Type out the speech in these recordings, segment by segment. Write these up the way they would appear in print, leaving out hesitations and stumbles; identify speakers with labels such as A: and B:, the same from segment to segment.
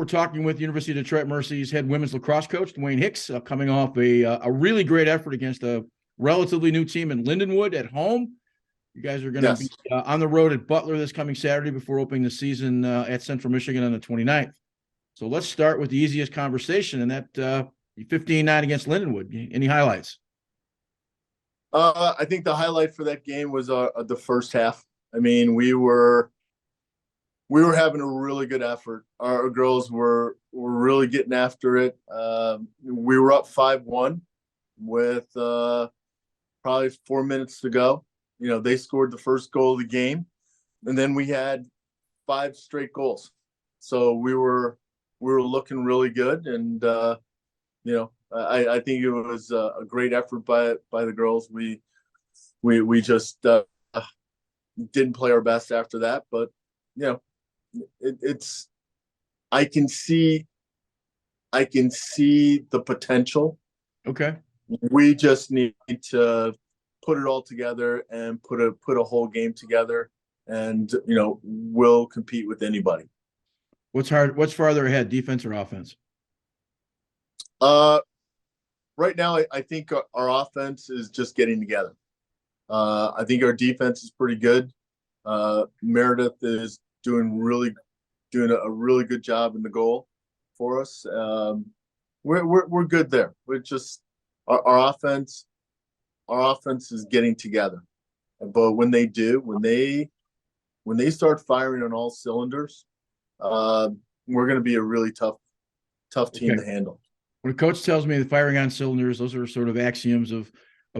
A: We're talking with University of Detroit Mercy's head women's lacrosse coach, Dwayne Hicks, coming off a really great effort against a relatively new team in Lindenwood at home. You guys are going to be
B: Yes.
A: on the road at Butler this coming Saturday before opening the season at Central Michigan on the 29th. So let's start with the easiest conversation, and that 15-9 against Lindenwood. Any highlights?
B: I think the highlight for that game was the first half. I mean, we were having a really good effort. Our girls were really getting after it. We were up 5-1 with probably 4 minutes to go. You know, they scored the first goal of the game, and then we had 5 straight goals. So we were looking really good, and I think it was a great effort by the girls. We just didn't play our best after that, but you know, it's I can see the potential.
A: Okay.
B: We just need to put it all together and put a whole game together, and we'll compete with anybody.
A: What's hard? What's farther ahead, defense or offense?
B: Right now, I think our offense is just getting together. I think our defense is pretty good. Meredith is doing a really good job in the goal for us. We're good there. We're just our offense is getting together. But when they start firing on all cylinders, we're going to be a really tough team to handle.
A: When a coach tells me the firing on cylinders, those are sort of axioms of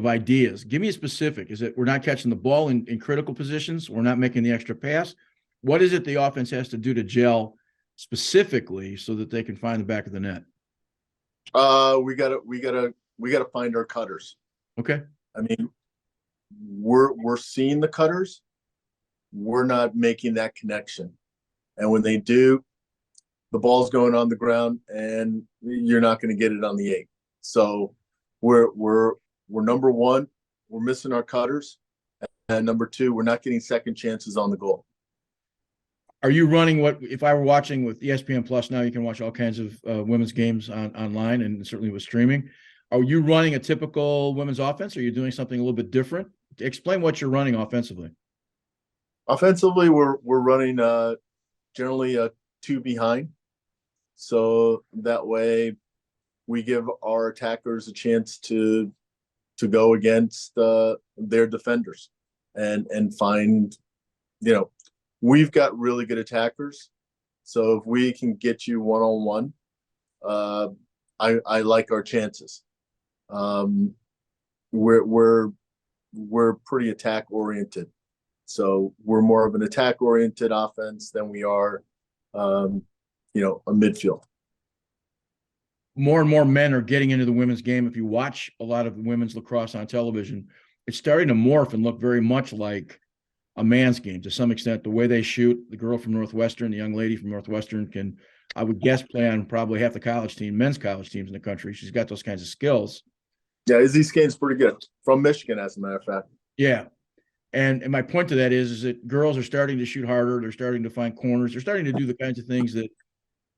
A: ideas. Give me a specific. Is it we're not catching the ball in critical positions? We're not making the extra pass? What is it the offense has to do to gel specifically so that they can find the back of the net?
B: We gotta find our cutters.
A: Okay.
B: I mean, we're seeing the cutters. We're not making that connection. And when they do, the ball's going on the ground and you're not going to get it on the 8. So we're number one, we're missing our cutters. And number 2, we're not getting second chances on the goal.
A: Are you running if I were watching with ESPN Plus now, you can watch all kinds of women's games online and certainly with streaming. Are you running a typical women's offense? Or are you doing something a little bit different? Explain what you're running offensively.
B: Offensively, we're running generally a 2 behind. So that way we give our attackers a chance to go against their defenders and find, we've got really good attackers. So if we can get you one-on-one, I like our chances. We're pretty attack oriented. So we're more of an attack oriented offense than we are, a midfield.
A: More and more men are getting into the women's game. If you watch a lot of women's lacrosse on television, it's starting to morph and look very much like a man's game to some extent. The way they shoot, the girl from Northwestern, the young lady from Northwestern can, I would guess, play on probably half the men's college teams in the country. She's got those kinds of skills.
B: Yeah, Izzy Skane's pretty good. From Michigan, as a matter of fact.
A: Yeah. And my point to that is that girls are starting to shoot harder. They're starting to find corners. They're starting to do the kinds of things that,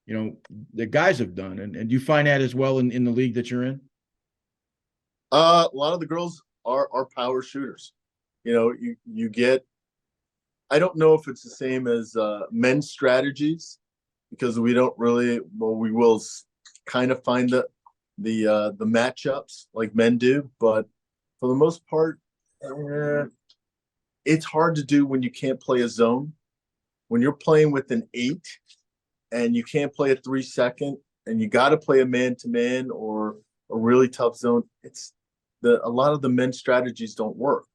A: the guys have done. And do you find that as well in the league that you're in?
B: A lot of the girls are power shooters. You get, I don't know if it's the same as men's strategies, because we don't really, we will kind of find the matchups like men do, but for the most part, it's hard to do when you can't play a zone. When you're playing with an 8 and you can't play a 3-second and you got to play a man-to-man or a really tough zone, a lot of the men's strategies don't work.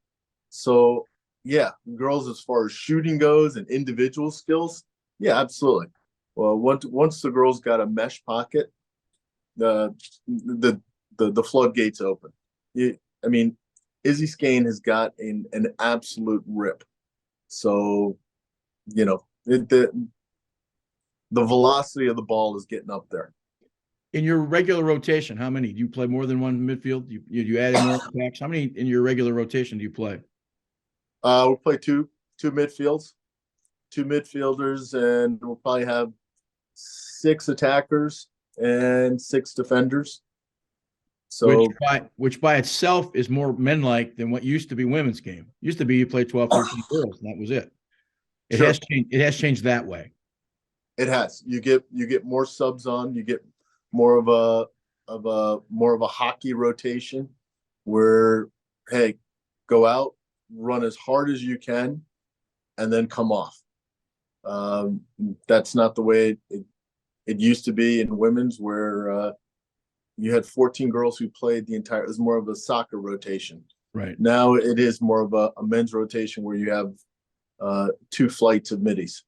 B: So yeah, girls, as far as shooting goes and individual skills, yeah, absolutely. Well, once the girls got a mesh pocket, the floodgates open. I mean, Izzy Skane has got an absolute rip. So, the velocity of the ball is getting up there.
A: In your regular rotation, how many? Do you play more than one midfield? You add in more attacks? How many in your regular rotation do you play?
B: We'll play two midfields, 2 midfielders, and we'll probably have 6 attackers and 6 defenders.
A: Which
B: So
A: by itself is more men-like than what used to be women's game. Used to be you play 12, 13 girls, and that was it. It
B: sure,
A: has changed. It has changed that way.
B: it has. You get more subs on. You get more of a hockey rotation where, hey, go out, run as hard as you can, and then come off. That's not the way it used to be in women's, where you had 14 girls who played the entire. It was more of a soccer rotation.
A: Right.
B: Now it is more of a men's rotation where you have 2 flights of middies.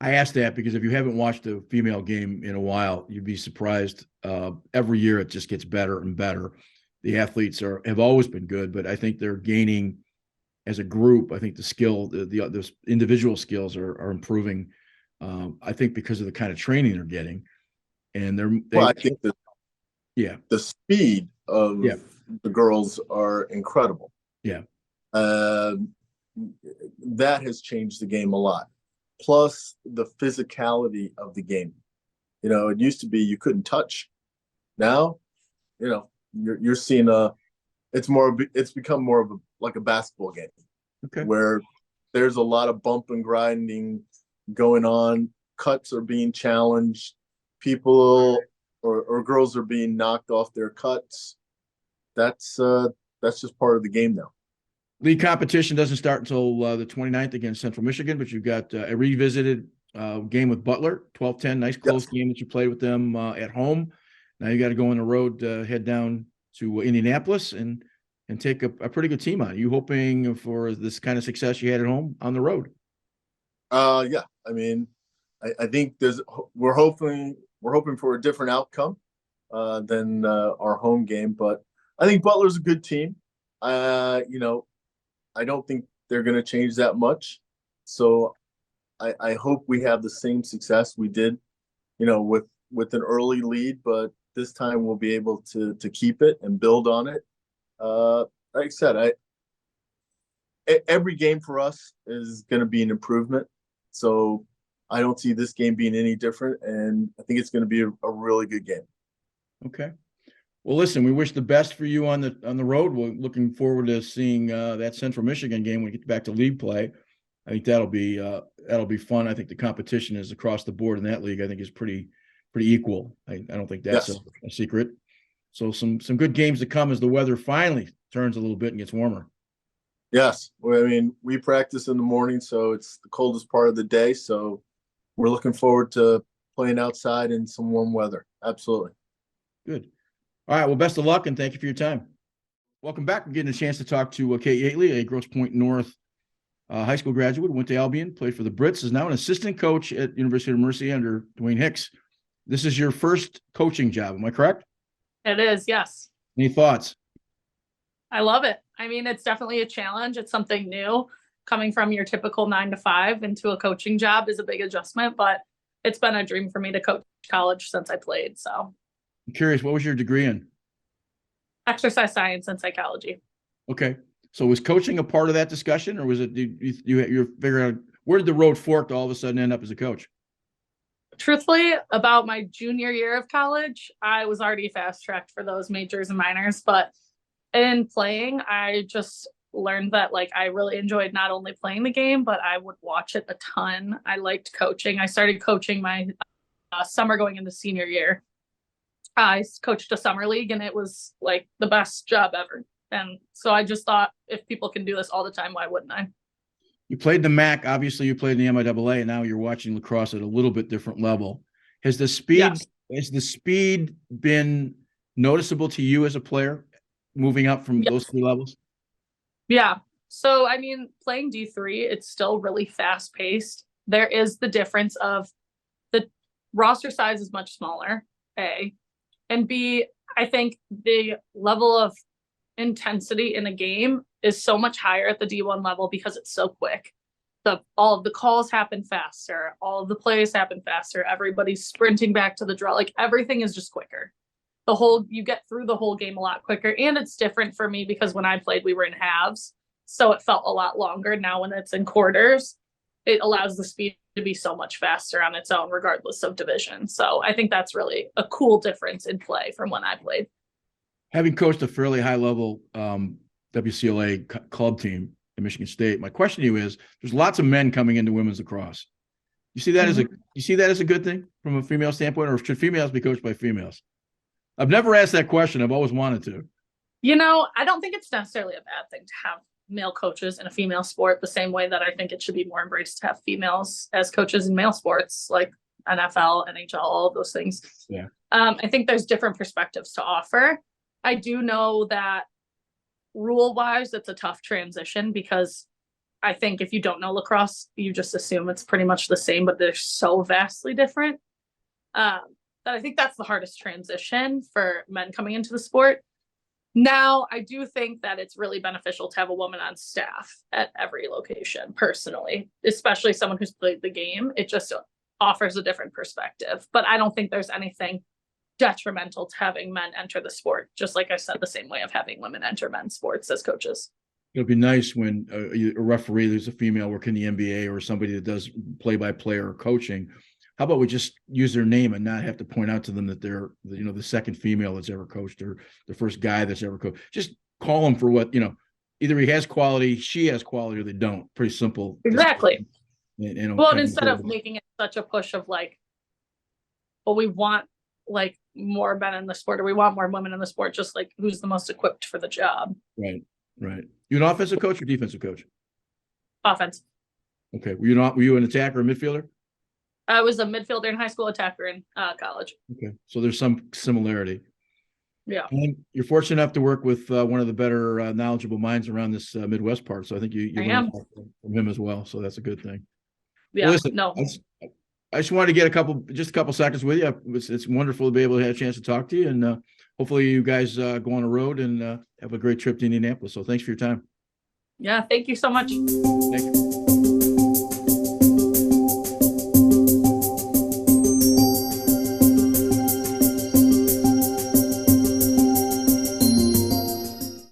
A: I asked that because if you haven't watched a female game in a while, you'd be surprised. Every year it just gets better and better. The athletes have always been good, but I think they're gaining as a group. I think the individual skills are improving. I think because of the kind of training they're getting, and
B: I think the speed of
A: yeah.
B: the girls are incredible.
A: Yeah.
B: That has changed the game a lot. Plus the physicality of the game. It used to be you couldn't touch. Now, you're seeing it's become more of like a basketball game.
A: Okay.
B: Where there's a lot of bump and grinding going on. Cuts are being challenged. People or girls are being knocked off their cuts. That's just part of the game now.
A: League competition doesn't start until the 29th against Central Michigan, but you've got a revisited game with Butler, 12-10, nice close game that you played with them at home. Now you got to go on the road, head down to Indianapolis and take a pretty good team on. Are you hoping for this kind of success you had at home on the road?
B: Yeah. I mean, I think we're hoping for a different outcome than our home game, but I think Butler's a good team. I don't think they're going to change that much. So I hope we have the same success we did, with an early lead, but this time we'll be able to keep it and build on it. Like I said, every game for us is going to be an improvement. So I don't see this game being any different, and I think it's going to be a really good game.
A: Okay. Well, listen, we wish the best for you on the road. We're looking forward to seeing that Central Michigan game when we get back to league play. I think that'll be fun. I think the competition is across the board in that league. I think is pretty equal. I don't think that's a secret. So some good games to come as the weather finally turns a little bit and gets warmer.
B: Yes, well, I mean, we practice in the morning, so it's the coldest part of the day. So we're looking forward to playing outside in some warm weather. Absolutely.
A: Good. All right. Well, best of luck and thank you for your time. Welcome back. We're getting a chance to talk to Kate Yateley, a Grosse Pointe North high school graduate, went to Albion, played for the Brits, is now an assistant coach at University of Mercy under Dwayne Hicks. This is your first coaching job. Am I correct?
C: It is, yes.
A: Any thoughts?
C: I love it. I mean, it's definitely a challenge. It's something new. Coming from your typical 9 to 5 into a coaching job is a big adjustment, but it's been a dream for me to coach college since I played. So
A: I'm curious, what was your degree in?
C: Exercise science and psychology.
A: Okay. So was coaching a part of that discussion, or was it you're figuring out where did the road fork to all of a sudden end up as a coach?
C: Truthfully, about my junior year of college, I was already fast tracked for those majors and minors, but in playing, I just learned that I really enjoyed not only playing the game, but I would watch it a ton. I liked coaching. I started coaching my summer going into senior year. I coached a summer league and it was the best job ever. And so I just thought if people can do this all the time, why wouldn't I?
A: You played the MAC. Obviously, you played in the MIAA, and now you're watching lacrosse at a little bit different level. Has the speed been noticeable to you as a player, moving up from those 3 levels?
C: Yeah. So, I mean, playing D3, it's still really fast paced. There is the difference of the roster size is much smaller, A, and B, I think the level of intensity in a game is so much higher at the D1 level because it's so quick. All of the calls happen faster. All of the plays happen faster. Everybody's sprinting back to the draw. Everything is just quicker. You get through the whole game a lot quicker. And it's different for me because when I played, we were in halves. So it felt a lot longer. Now when it's in quarters, it allows the speed to be so much faster on its own, regardless of division. So I think that's really a cool difference in play from when I played.
A: Having coached a fairly high level WCLA club team at Michigan State, my question to you is: there's lots of men coming into women's lacrosse. You see that as a good thing from a female standpoint, or should females be coached by females? I've never asked that question. I've always wanted to.
C: I don't think it's necessarily a bad thing to have male coaches in a female sport, the same way that I think it should be more embraced to have females as coaches in male sports like NFL, NHL, all of those things.
A: Yeah.
C: I think there's different perspectives to offer. I do know that rule-wise, it's a tough transition because I think if you don't know lacrosse, you just assume it's pretty much the same, but they're so vastly different. That I think that's the hardest transition for men coming into the sport. Now, I do think that it's really beneficial to have a woman on staff at every location, personally, especially someone who's played the game. It just offers a different perspective. But I don't think there's anything detrimental to having men enter the sport, just like I said, the same way of having women enter men's sports as coaches.
A: It'll be nice when a referee, there's a female working the NBA, or somebody that does play-by-play or coaching. How about we just use their name and not have to point out to them that they're, the second female that's ever coached or the first guy that's ever coached. Just call them for what, either he has quality, she has quality, or they don't. Pretty simple.
C: Exactly.
A: And
C: instead of making it such a push of like, well, we want like more men in the sport, or we want more women in the sport, just like who's the most equipped for the job.
A: Right. You an offensive coach or defensive coach?
C: Offense.
A: Okay. Were you an attacker or midfielder?
C: I was a midfielder in high school, attacker in college.
A: Okay. So there's some similarity.
C: Yeah.
A: And you're fortunate enough to work with one of the better knowledgeable minds around this Midwest part. So I think you learned from him as well. So that's a good thing.
C: Yeah.
A: Well, listen,
C: no.
A: I just wanted to get a couple seconds with you. It's wonderful to be able to have a chance to talk to you, and hopefully you guys go on a road and have a great trip to Indianapolis. So thanks for your time.
C: Yeah. Thank you so much.
A: Thank you.